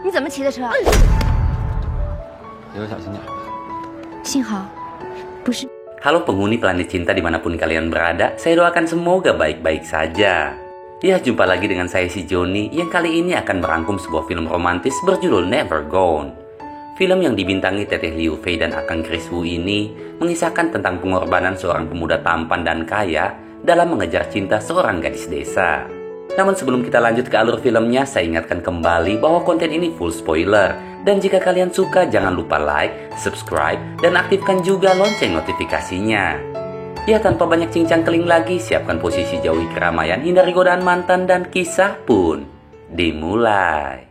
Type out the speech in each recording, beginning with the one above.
你怎么骑的车？以后小心点。幸好，不是。 Halo penghuni planet cinta dimanapun kalian berada, saya doakan semoga baik-baik saja. Ya, jumpa lagi dengan saya si Joni yang kali ini akan merangkum sebuah film romantis berjudul Never Gone. Film yang dibintangi Teteh Liu Fei dan Akang Kris Wu ini mengisahkan tentang pengorbanan seorang pemuda tampan dan kaya dalam mengejar cinta seorang gadis desa. Namun sebelum kita lanjut ke alur filmnya, saya ingatkan kembali bahwa konten ini full spoiler. Dan jika kalian suka, jangan lupa like, subscribe, dan aktifkan juga lonceng notifikasinya. Ya, tanpa banyak cincang keling lagi, siapkan posisi jauhi keramaian, hindari godaan mantan, dan kisah pun dimulai.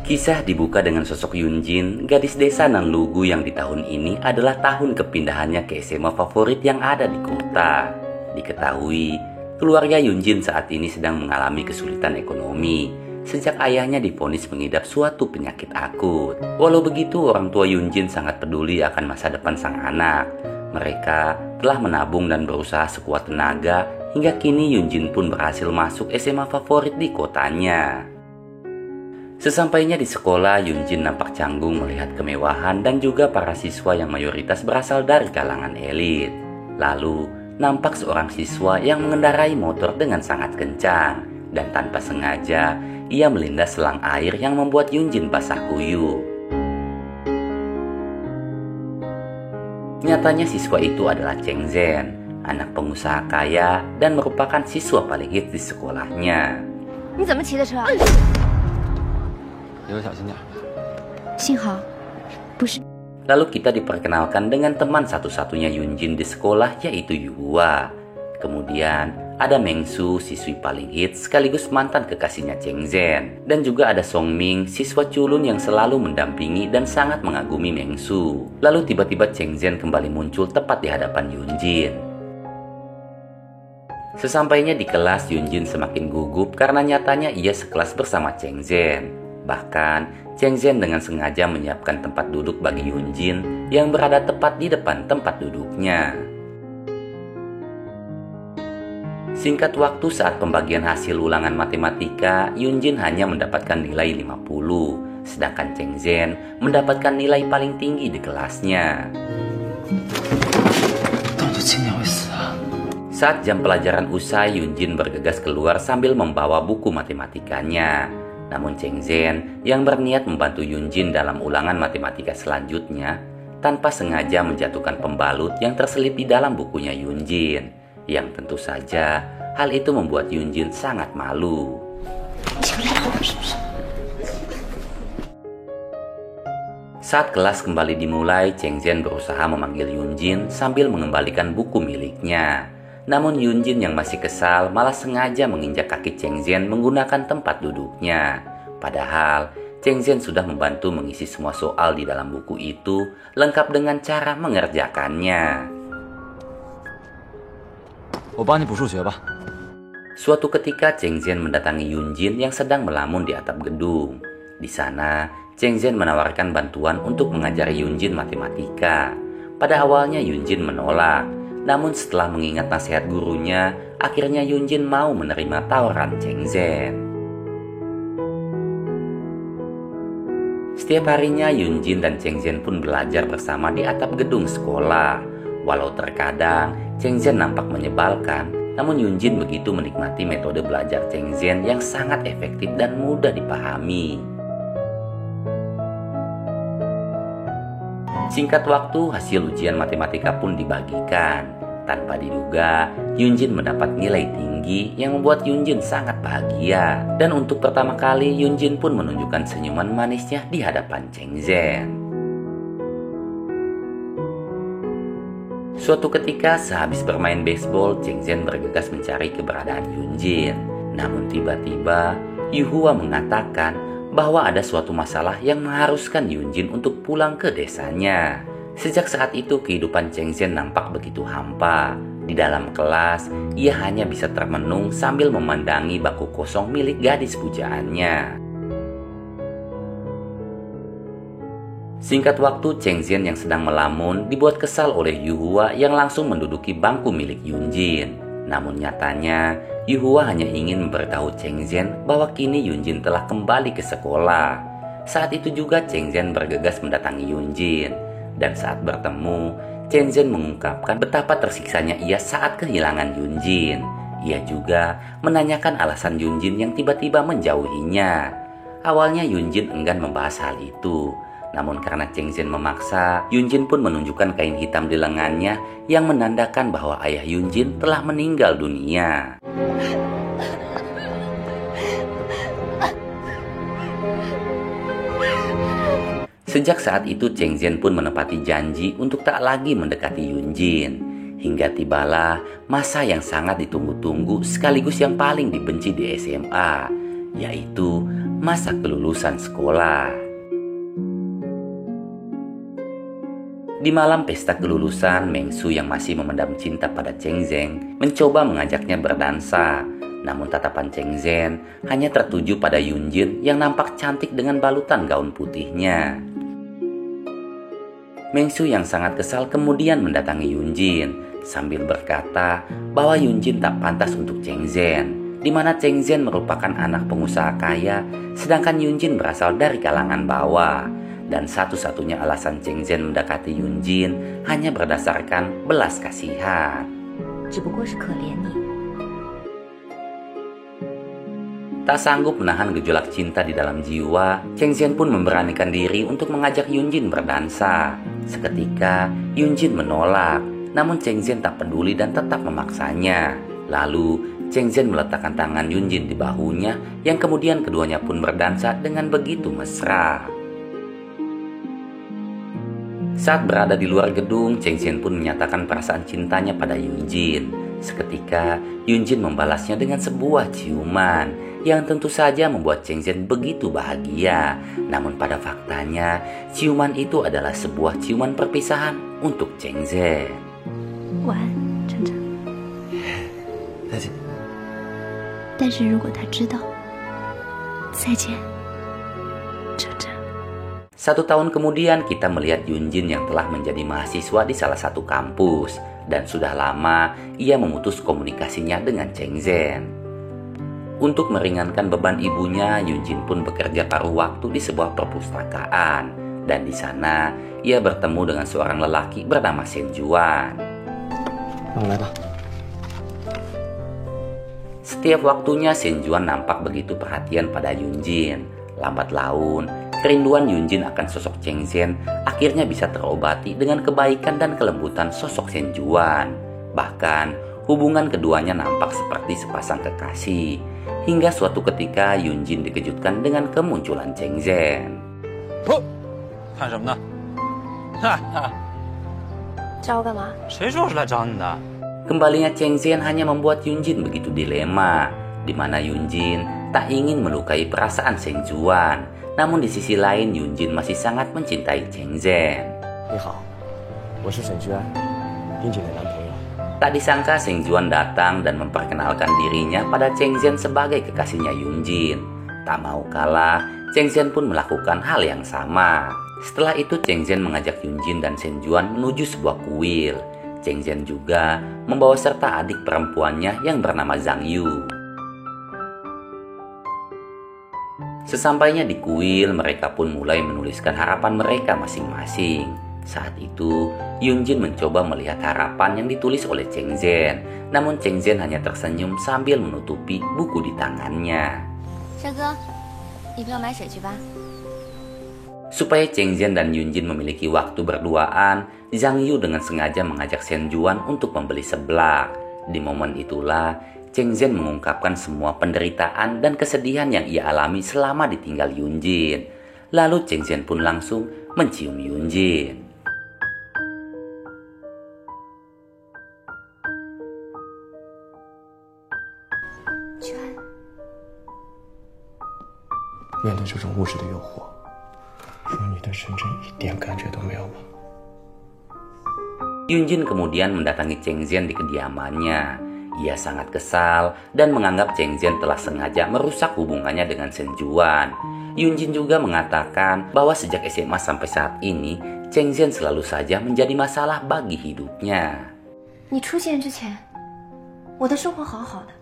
Kisah dibuka dengan sosok Yunjin, gadis desa nan lugu yang di tahun ini adalah tahun kepindahannya ke SMA favorit yang ada di kota. Diketahui, keluarga Yunjin saat ini sedang mengalami kesulitan ekonomi sejak ayahnya divonis mengidap suatu penyakit akut. Walau begitu, orang tua Yunjin sangat peduli akan masa depan sang anak. Mereka telah menabung dan berusaha sekuat tenaga hingga kini Yunjin pun berhasil masuk SMA favorit di kotanya. Sesampainya di sekolah, Yunjin nampak canggung melihat kemewahan dan juga para siswa yang mayoritas berasal dari kalangan elit. Lalu, nampak seorang siswa yang mengendarai motor dengan sangat kencang dan tanpa sengaja, ia melindas selang air yang membuat Yunjin basah kuyup. Nyatanya siswa itu adalah Cheng Zhen, anak pengusaha kaya dan merupakan siswa paling hits di sekolahnya. 你怎么骑的车？ 以后小心点。幸好，不是。 Lalu kita diperkenalkan dengan teman satu-satunya Yunjin di sekolah, yaitu Yuhua. Kemudian ada Mengsu, siswi paling hits sekaligus mantan kekasihnya Cheng Zhen. Dan juga ada Songming, siswa culun yang selalu mendampingi dan sangat mengagumi Mengsu. Lalu tiba-tiba Cheng Zhen kembali muncul tepat di hadapan Yunjin. Sesampainya di kelas, Yunjin semakin gugup karena nyatanya ia sekelas bersama Cheng Zhen. Bahkan, Cheng Zhen dengan sengaja menyiapkan tempat duduk bagi Yunjin yang berada tepat di depan tempat duduknya. Singkat waktu saat pembagian hasil ulangan matematika, Yunjin hanya mendapatkan nilai 50, sedangkan Cheng Zhen mendapatkan nilai paling tinggi di kelasnya. Saat jam pelajaran usai, Yunjin bergegas keluar sambil membawa buku matematikanya. Namun Cheng Zhen yang berniat membantu Yunjin dalam ulangan matematika selanjutnya tanpa sengaja menjatuhkan pembalut yang terselip di dalam bukunya Yunjin. Yang tentu saja hal itu membuat Yunjin sangat malu. Saat kelas kembali dimulai, Cheng Zhen berusaha memanggil Yunjin sambil mengembalikan buku miliknya. Namun Yunjin yang masih kesal malah sengaja menginjak kaki Cheng Zhen menggunakan tempat duduknya. Padahal Cheng Zhen sudah membantu mengisi semua soal di dalam buku itu lengkap dengan cara mengerjakannya. Suatu ketika Cheng Zhen mendatangi Yunjin yang sedang melamun di atap gedung. Di sana Cheng Zhen menawarkan bantuan untuk mengajari Yunjin matematika. Pada awalnya Yunjin menolak. Namun setelah mengingat nasihat gurunya, akhirnya Yunjin mau menerima tawaran Cheng Zhen. Setiap harinya Yunjin dan Cheng Zhen pun belajar bersama di atap gedung sekolah. Walau terkadang Cheng Zhen nampak menyebalkan, namun Yunjin begitu menikmati metode belajar Cheng Zhen yang sangat efektif dan mudah dipahami. Singkat waktu, hasil ujian matematika pun dibagikan. Tanpa diduga, Yunjin mendapat nilai tinggi yang membuat Yunjin sangat bahagia. Dan untuk pertama kali, Yunjin pun menunjukkan senyuman manisnya di hadapan Cheng Zhen. Suatu ketika, sehabis bermain baseball, Cheng Zhen bergegas mencari keberadaan Yunjin. Namun tiba-tiba, Yuhua mengatakan bahwa ada suatu masalah yang mengharuskan Yunjin untuk pulang ke desanya. Sejak saat itu kehidupan Cheng Zhen nampak begitu hampa. Di dalam kelas, ia hanya bisa termenung sambil memandangi bangku kosong milik gadis pujaannya. Singkat waktu, Cheng Zhen yang sedang melamun dibuat kesal oleh Yu Hua yang langsung menduduki bangku milik Yunjin. Namun nyatanya, Yu Hua hanya ingin memberitahu Cheng Zhen bahwa kini Yunjin telah kembali ke sekolah. Saat itu juga Cheng Zhen bergegas mendatangi Yunjin. Dan saat bertemu, Cheng Zhen mengungkapkan betapa tersiksanya ia saat kehilangan Yunjin. Ia juga menanyakan alasan Yunjin yang tiba-tiba menjauhinya. Awalnya Yunjin enggan membahas hal itu. Namun karena Cheng Zhen memaksa, Yunjin pun menunjukkan kain hitam di lengannya yang menandakan bahwa ayah Yunjin telah meninggal dunia. Sejak saat itu Cheng Zhen pun menepati janji untuk tak lagi mendekati Yunjin. Hingga tibalah masa yang sangat ditunggu-tunggu sekaligus yang paling dibenci di SMA, yaitu masa kelulusan sekolah. Di malam pesta kelulusan, Meng Su yang masih memendam cinta pada Cheng Zhen mencoba mengajaknya berdansa. Namun tatapan Cheng Zhen hanya tertuju pada Yunjin yang nampak cantik dengan balutan gaun putihnya. Meng Su yang sangat kesal kemudian mendatangi Yunjin sambil berkata bahwa Yunjin tak pantas untuk Cheng Zhen, di mana Cheng Zhen merupakan anak pengusaha kaya, sedangkan Yunjin berasal dari kalangan bawah. Dan satu-satunya alasan Cheng Zhen mendekati Yunjin hanya berdasarkan belas kasihan. Tak sanggup menahan gejolak cinta di dalam jiwa, Cheng Zhen pun memberanikan diri untuk mengajak Yunjin berdansa. Seketika, Yunjin menolak, namun Cheng Zhen tak peduli dan tetap memaksanya. Lalu, Cheng Zhen meletakkan tangan Yunjin di bahunya, yang kemudian keduanya pun berdansa dengan begitu mesra. Saat berada di luar gedung, Cheng Zhen pun menyatakan perasaan cintanya pada Yunjin. Seketika, Yunjin membalasnya dengan sebuah ciuman yang tentu saja membuat Cheng Zhen begitu bahagia. Namun pada faktanya, ciuman itu adalah sebuah ciuman perpisahan untuk Cheng Zhen. 晚安，晨晨。再见。但是如果他知道，再见，晨晨。1 tahun kemudian kita melihat Yunjin yang telah menjadi mahasiswa di salah satu kampus. Dan sudah lama ia memutus komunikasinya dengan Cheng Zhen. Untuk meringankan beban ibunya, Yunjin pun bekerja paruh waktu di sebuah perpustakaan. Dan di sana ia bertemu dengan seorang lelaki bernama Shen Juan. Setiap waktunya Shen Juan nampak begitu perhatian pada Yunjin. Lambat laun, kerinduan Yunjin akan sosok Cheng Zhen akhirnya bisa terobati dengan kebaikan dan kelembutan sosok Shen Juan. Bahkan, hubungan keduanya nampak seperti sepasang kekasih. Hingga suatu ketika Yunjin dikejutkan dengan kemunculan Cheng Zhen. 看什么呢？找我干嘛？谁说我是来找你的？ Kembalinya Cheng Zhen hanya membuat Yunjin begitu dilema, di mana Yunjin tak ingin melukai perasaan Shen Juan. Namun di sisi lain Yunjin masih sangat mencintai Cheng Zhen. 你好，我是沈居安，丁姐的男朋友。 Tak disangka Shen Juan datang dan memperkenalkan dirinya pada Cheng Zhen sebagai kekasihnya Yunjin. Tak mau kalah, Cheng Zhen pun melakukan hal yang sama. Setelah itu Cheng Zhen mengajak Yunjin dan Shen Juan menuju sebuah kuil. Cheng Zhen juga membawa serta adik perempuannya yang bernama Zhang Yu. Sesampainya di kuil, mereka pun mulai menuliskan harapan mereka masing-masing. Saat itu, Yunjin mencoba melihat harapan yang ditulis oleh Cheng Zhen. Namun Cheng Zhen hanya tersenyum sambil menutupi buku di tangannya. 帅哥，你陪我买水去吧。 Supaya Cheng Zhen dan Yunjin memiliki waktu berduaan, Zhang Yu dengan sengaja mengajak Shen Juan untuk membeli seblak. Di momen itulah, Cheng Zhen mengungkapkan semua penderitaan dan kesedihan yang ia alami selama ditinggal Yunjin. Lalu Cheng Zhen pun langsung mencium Yunjin.全， 面对这种物质的诱惑，说你对深圳一点感觉都没有吗？ Yunjin kemudian mendatangi Cheng Zhen di kediamannya. Ia sangat kesal dan menganggap Cheng Zhen telah sengaja merusak hubungannya dengan Shen Juan. Yunjin juga mengatakan bahwa sejak SMA sampai saat ini, Cheng Zhen selalu saja menjadi masalah bagi hidupnya. 你出现之前，我的生活好好的。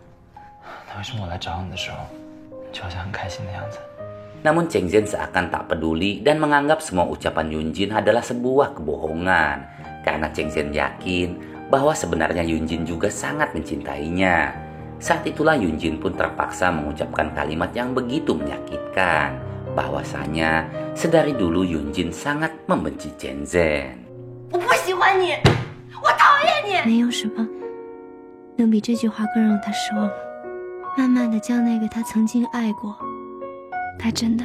那为什么我来找你的时候，你就好像很开心的样子？ Namun Cheng Zhen seakan tak peduli dan menganggap semua ucapan Yunjin adalah sebuah kebohongan. Karena Cheng Zhen yakin bahwa sebenarnya Yunjin juga sangat mencintainya. Saat itulah Yunjin pun terpaksa mengucapkan kalimat yang begitu menyakitkan. Bahwasanya sedari dulu Yunjin sangat membenci Cheng Zhen. 我不喜欢你，我讨厌你。没有什么能比这句话更让他失望了。慢慢的将那个他曾经爱过，他真的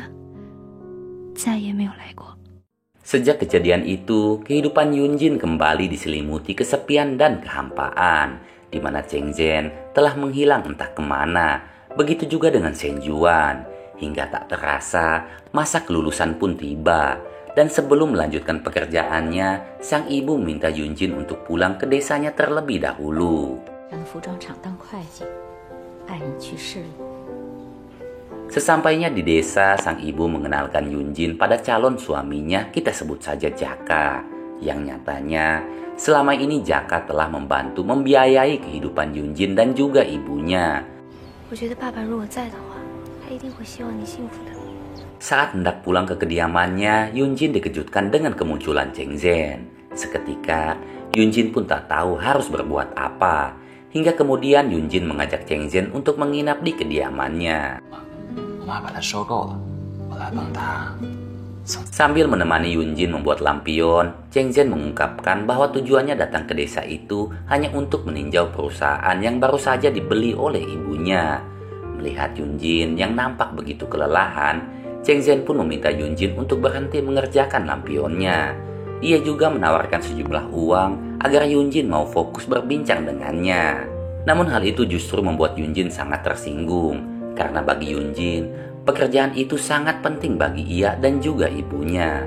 再也没有来过。 Sejak kejadian itu, kehidupan Yunjin kembali diselimuti kesepian dan kehampaan, di mana Cheng Zhen telah menghilang entah kemana. Begitu juga dengan Shen Juan. Hingga tak terasa, masa kelulusan pun tiba. Dan sebelum melanjutkan pekerjaannya, sang ibu minta Yunjin untuk pulang ke desanya terlebih dahulu. Sesampainya di desa, sang ibu mengenalkan Yunjin pada calon suaminya, kita sebut saja Jaka. Yang nyatanya, selama ini Jaka telah membantu membiayai kehidupan Yunjin dan juga ibunya. Saat hendak pulang ke kediamannya, Yunjin dikejutkan dengan kemunculan Cheng Zhen. Seketika, Yunjin pun tak tahu harus berbuat apa. Hingga kemudian Yunjin mengajak Cheng Zhen untuk menginap di kediamannya. Sambil menemani Yunjin membuat lampion, Cheng Zhen mengungkapkan bahwa tujuannya datang ke desa itu hanya untuk meninjau perusahaan yang baru saja dibeli oleh ibunya. Melihat Yunjin yang nampak begitu kelelahan, Cheng Zhen pun meminta Yunjin untuk berhenti mengerjakan lampionnya. Ia juga menawarkan sejumlah uang agar Yunjin mau fokus berbincang dengannya. Namun hal itu justru membuat Yunjin sangat tersinggung. Karena bagi Yunjin, pekerjaan itu sangat penting bagi ia dan juga ibunya.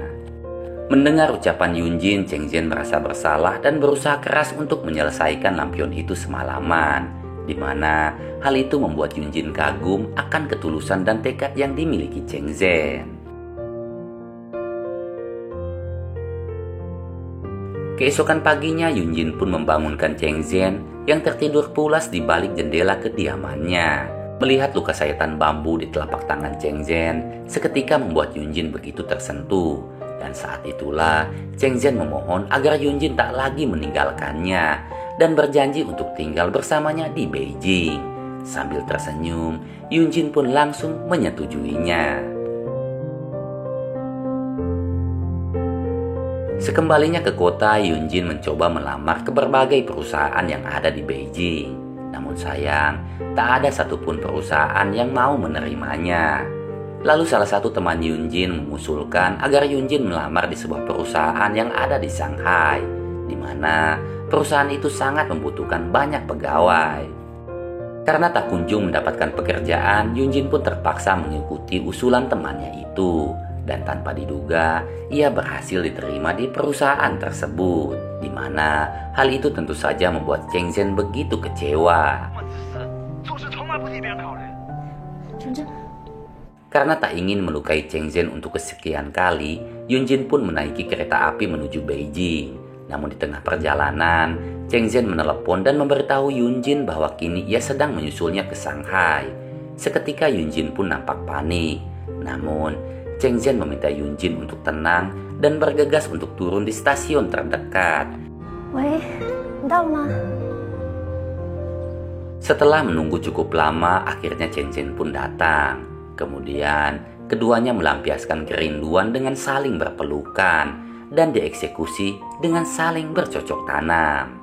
Mendengar ucapan Yunjin, Cheng Zhen merasa bersalah dan berusaha keras untuk menyelesaikan lampion itu semalaman. Di mana hal itu membuat Yunjin kagum akan ketulusan dan tekad yang dimiliki Cheng Zhen. Keesokan paginya, Yunjin pun membangunkan Cheng Zhen yang tertidur pulas di balik jendela kediamannya. Melihat luka sayatan bambu di telapak tangan Cheng Zhen, seketika membuat Yunjin begitu tersentuh. Dan saat itulah Cheng Zhen memohon agar Yunjin tak lagi meninggalkannya dan berjanji untuk tinggal bersamanya di Beijing. Sambil tersenyum, Yunjin pun langsung menyetujuinya. Sekembalinya ke kota, Yunjin mencoba melamar ke berbagai perusahaan yang ada di Beijing. Namun sayang, tak ada satupun perusahaan yang mau menerimanya. Lalu salah satu teman Yunjin mengusulkan agar Yunjin melamar di sebuah perusahaan yang ada di Shanghai, di mana perusahaan itu sangat membutuhkan banyak pegawai. Karena tak kunjung mendapatkan pekerjaan, Yunjin pun terpaksa mengikuti usulan temannya itu. Dan tanpa diduga, ia berhasil diterima di perusahaan tersebut, di mana hal itu tentu saja membuat Cheng Zhen begitu kecewa. Karena tak ingin melukai Cheng Zhen untuk kesekian kali, Yunjin pun menaiki kereta api menuju Beijing. Namun di tengah perjalanan, Cheng Zhen menelepon dan memberitahu Yunjin bahwa kini ia sedang menyusulnya ke Shanghai. Seketika Yunjin pun nampak panik. Namun Cheng Zhen meminta Yunjin untuk tenang dan bergegas untuk turun di stasiun terdekat. Setelah menunggu cukup lama, akhirnya Cheng Zhen pun datang. Kemudian, keduanya melampiaskan kerinduan dengan saling berpelukan dan dieksekusi dengan saling bercocok tanam.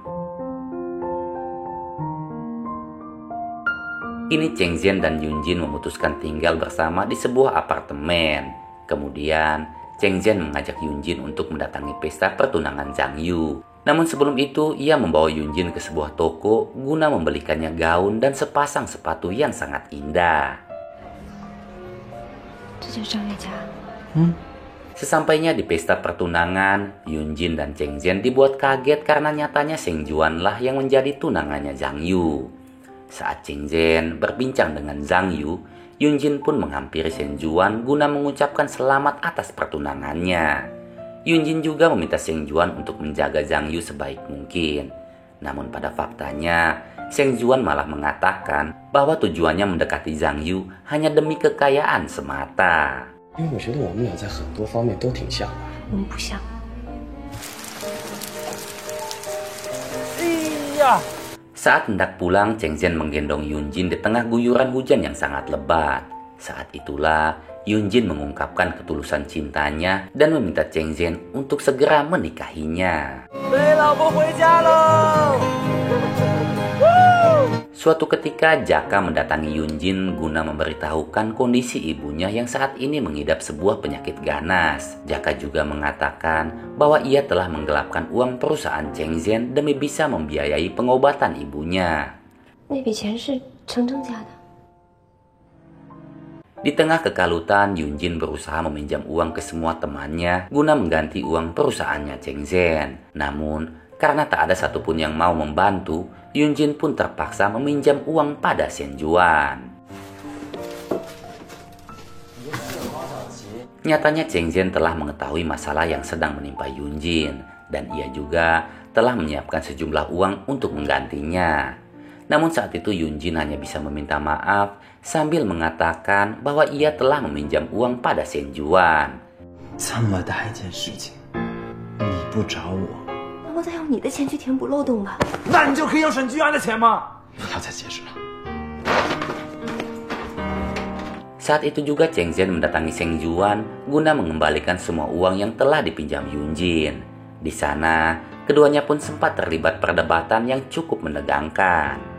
Kini Cheng Zhen dan Yunjin memutuskan tinggal bersama di sebuah apartemen. Kemudian, Cheng Zhen mengajak Yunjin untuk mendatangi pesta pertunangan Zhang Yu. Namun sebelum itu, ia membawa Yunjin ke sebuah toko guna membelikannya gaun dan sepasang sepatu yang sangat indah. Sesampainya di pesta pertunangan, Yunjin dan Cheng Zhen dibuat kaget karena nyatanya Shen Juan lah yang menjadi tunangannya Zhang Yu. Saat Cheng Zhen berbincang dengan Zhang Yu, Yunjin pun menghampiri Shen Juan guna mengucapkan selamat atas pertunangannya. Yunjin juga meminta Shen Juan untuk menjaga Zhang Yu sebaik mungkin. Namun pada faktanya, Shen Juan malah mengatakan bahwa tujuannya mendekati Zhang Yu hanya demi kekayaan semata. 因为我觉得我们俩在很多方面都挺像的。我们不像。Saat hendak pulang, Cheng Zhen menggendong Yunjin di tengah guyuran hujan yang sangat lebat. Saat itulah Yunjin mengungkapkan ketulusan cintanya dan meminta Cheng Zhen untuk segera menikahinya. Suatu ketika Jaka mendatangi Yunjin guna memberitahukan kondisi ibunya yang saat ini mengidap sebuah penyakit ganas. Jaka juga mengatakan bahwa ia telah menggelapkan uang perusahaan Cheng Zhen demi bisa membiayai pengobatan ibunya. Di tengah kekalutan, Yunjin berusaha meminjam uang ke semua temannya guna mengganti uang perusahaannya Cheng Zhen. Namun, karena tak ada satupun yang mau membantu, Yunjin pun terpaksa meminjam uang pada Shen Juan. Nyatanya Cheng Zhen telah mengetahui masalah yang sedang menimpa Yunjin, dan ia juga telah menyiapkan sejumlah uang untuk menggantinya. Namun saat itu Yunjin hanya bisa meminta maaf sambil mengatakan bahwa ia telah meminjam uang pada Shen Juan. 这么大一件事情，你不找我，我再用你的钱去填补漏洞吧。那你就可以用沈居安的钱吗？不要再解释了。 Saat itu juga Cheng Zhen mendatangi Shen Juan guna mengembalikan semua uang yang telah dipinjam Yunjin. Di sana, keduanya pun sempat terlibat perdebatan yang cukup menegangkan.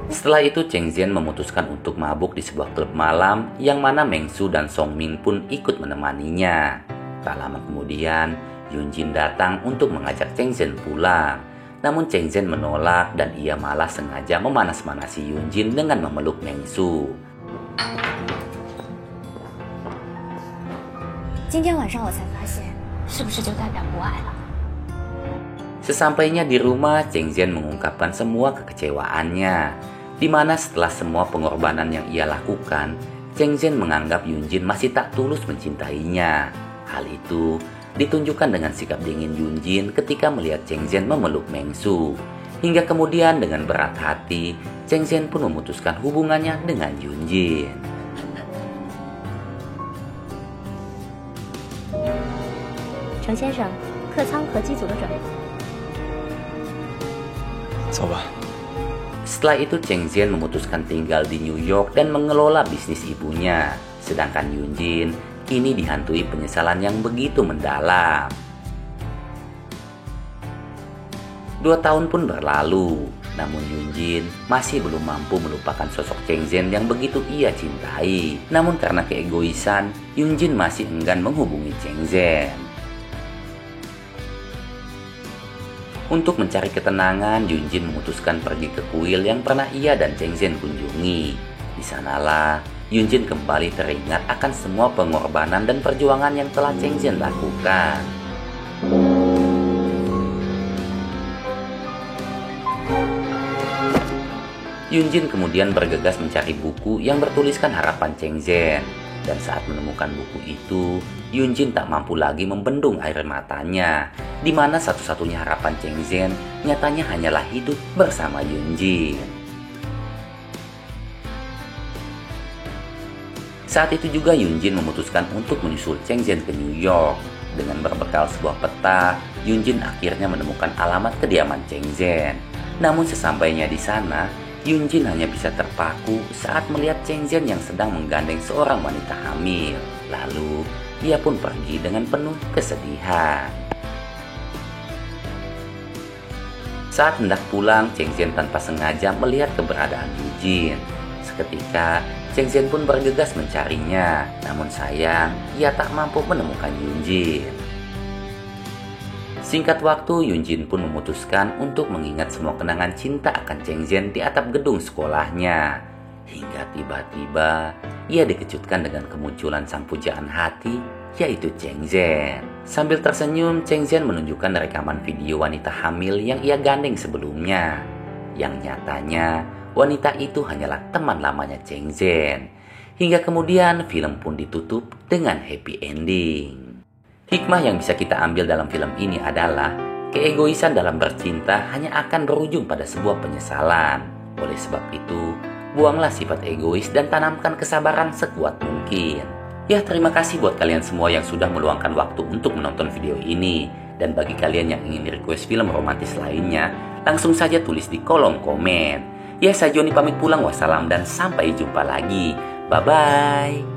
Setelah itu Cheng Zhen memutuskan untuk mabuk di sebuah klub malam yang mana Meng Su dan Song Ming pun ikut menemaninya. Tak lama kemudian, Yunjin datang untuk mengajak Cheng Zhen pulang. Namun Cheng Zhen menolak dan ia malah sengaja memanas-manasi Yunjin dengan memeluk Meng Su. Sesampainya di rumah, Cheng Zhen mengungkapkan semua kekecewaannya, di mana setelah semua pengorbanan yang ia lakukan, Cheng Zhen menganggap Yunjin masih tak tulus mencintainya. Hal itu ditunjukkan dengan sikap dingin Yunjin ketika melihat Cheng Zhen memeluk Meng Su. Hingga kemudian dengan berat hati, Cheng Zhen pun memutuskan hubungannya dengan Yunjin. Cheng 先生，客舱和机组的准备。走吧。 Setelah itu Cheng Zhen memutuskan tinggal di New York dan mengelola bisnis ibunya. Sedangkan Yunjin kini dihantui penyesalan yang begitu mendalam. 2 tahun pun berlalu, namun Yunjin masih belum mampu melupakan sosok Cheng Zhen yang begitu ia cintai. Namun karena keegoisan, Yunjin masih enggan menghubungi Cheng Zhen. Untuk mencari ketenangan, Yunjin memutuskan pergi ke kuil yang pernah ia dan Cheng Zhen kunjungi. Di sanalah Yunjin kembali teringat akan semua pengorbanan dan perjuangan yang telah Cheng Zhen lakukan. Yunjin kemudian bergegas mencari buku yang bertuliskan harapan Cheng Zhen. Dan saat menemukan buku itu, Yunjin tak mampu lagi membendung air matanya, di mana satu-satunya harapan Cheng Zhen nyatanya hanyalah hidup bersama Yunjin. Saat itu juga Yunjin memutuskan untuk menyusul Cheng Zhen ke New York. Dengan berbekal sebuah peta, Yunjin akhirnya menemukan alamat kediaman Cheng Zhen. Namun sesampainya di sana, Yunjin hanya bisa terpaku saat melihat Cheng Zhen yang sedang menggandeng seorang wanita hamil. Lalu, ia pun pergi dengan penuh kesedihan. Saat hendak pulang, Cheng Zhen tanpa sengaja melihat keberadaan Yunjin. Seketika, Cheng Zhen pun bergegas mencarinya. Namun sayang, ia tak mampu menemukan Yunjin. Singkat waktu, Yunjin pun memutuskan untuk mengingat semua kenangan cinta akan Cheng Zhen di atap gedung sekolahnya. Hingga tiba-tiba, ia dikejutkan dengan kemunculan sang pujaan hati, yaitu Cheng Zhen. Sambil tersenyum, Cheng Zhen menunjukkan rekaman video wanita hamil yang ia gandeng sebelumnya. Yang nyatanya, wanita itu hanyalah teman lamanya Cheng Zhen. Hingga kemudian film pun ditutup dengan happy ending. Hikmah yang bisa kita ambil dalam film ini adalah keegoisan dalam bercinta hanya akan berujung pada sebuah penyesalan. Oleh sebab itu, buanglah sifat egois dan tanamkan kesabaran sekuat mungkin. Ya, terima kasih buat kalian semua yang sudah meluangkan waktu untuk menonton video ini. Dan bagi kalian yang ingin request film romantis lainnya, langsung saja tulis di kolom komen. Ya, saya Joni pamit pulang. Wassalam dan sampai jumpa lagi. Bye-bye.